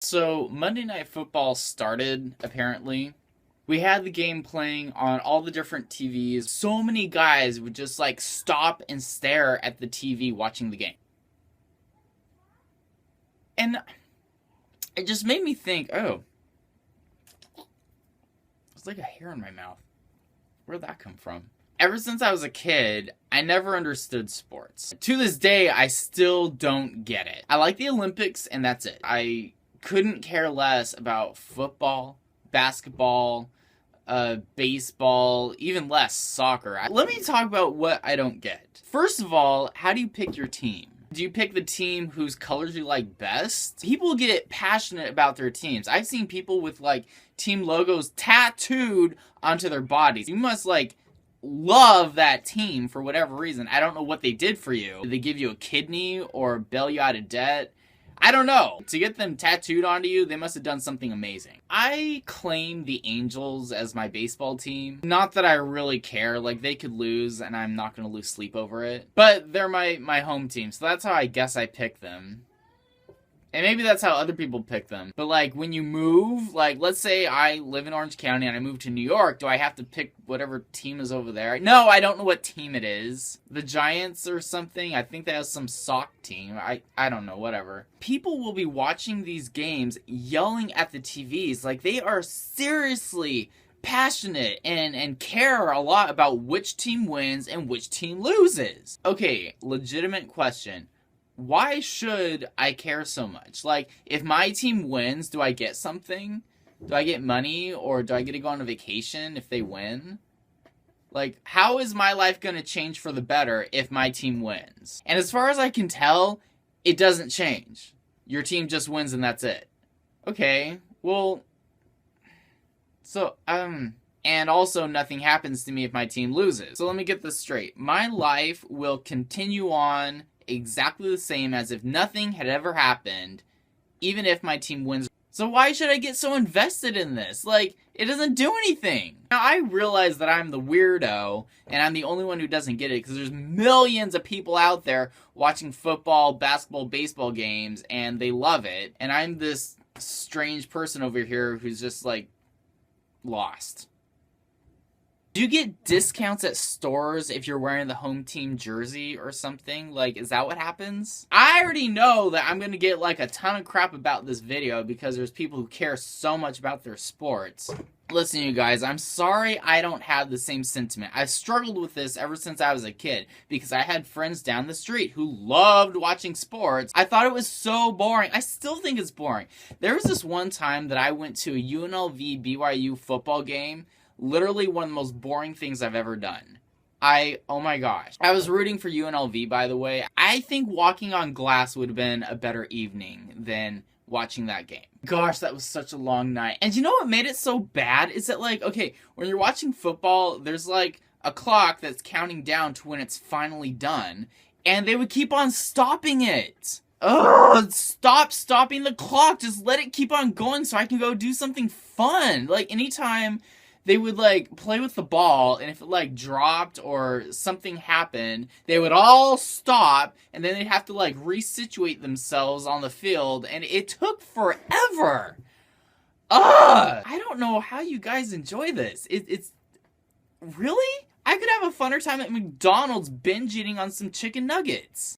So Monday Night Football started, apparently. We had the game playing on all the different TVs. So many guys would just like stop and stare at the TV watching the game. And it just made me think, oh, it's like a hair in my mouth. Where'd that come from? Ever since I was a kid, I never understood sports. To this day, I still don't get it. I like the Olympics and that's it. I couldn't care less about football, basketball, baseball, even less soccer. Let me talk about what I don't get. First of all, how do you pick your team? Do you pick the team whose colors you like best? People get passionate about their teams. I've seen people with like team logos tattooed onto their bodies. You must like love that team for whatever reason. I don't know what they did for you. Did they give you a kidney or bail you out of debt? I don't know. To get them tattooed onto you, they must have done something amazing. I claim the Angels as my baseball team. Not that I really care. Like, they could lose, and I'm not going to lose sleep over it. But they're my home team, so that's how I guess I pick them. And maybe that's how other people pick them. But, like, when you move, like, let's say I live in Orange County and I move to New York, do I have to pick whatever team is over there? No, I don't know what team it is. The Giants or something? I think they have some sock team. I don't know, whatever. People will be watching these games yelling at the TVs like they are seriously passionate and care a lot about which team wins and which team loses. Okay, legitimate question. Why should I care so much? Like, if my team wins, do I get something? Do I get money? Or do I get to go on a vacation if they win? Like, how is my life going to change for the better if my team wins? And as far as I can tell, it doesn't change. Your team just wins and that's it. Okay, well... So, and also nothing happens to me if my team loses. So let me get this straight. My life will continue on exactly the same as if nothing had ever happened, even if my team wins. So why should I get so invested in this? Like, it doesn't do anything. Now, I realize that I'm the weirdo, and I'm the only one who doesn't get it, because there's millions of people out there watching football, basketball, baseball games, and they love it, and I'm this strange person over here who's just, like, lost. Do you get discounts at stores if you're wearing the home team jersey or something? Like, is that what happens? I already know that I'm going to get, like, a ton of crap about this video because there's people who care so much about their sports. Listen, you guys, I'm sorry I don't have the same sentiment. I've struggled with this ever since I was a kid because I had friends down the street who loved watching sports. I thought it was so boring. I still think it's boring. There was this one time that I went to a UNLV BYU football game. Literally one of the most boring things I've ever done. Oh my gosh. I was rooting for UNLV, by the way. I think walking on glass would have been a better evening than watching that game. Gosh, that was such a long night. And you know what made it so bad? Is that, like, okay, when you're watching football, there's like a clock that's counting down to when it's finally done. And they would keep on stopping it. Ugh, stop stopping the clock. Just let it keep on going so I can go do something fun. Like, anytime they would, like, play with the ball, and if it, like, dropped or something happened, they would all stop, and then they'd have to, like, resituate themselves on the field, and it took forever. Ugh! I don't know how you guys enjoy this. It's... Really? I could have a funner time at McDonald's binge eating on some chicken nuggets.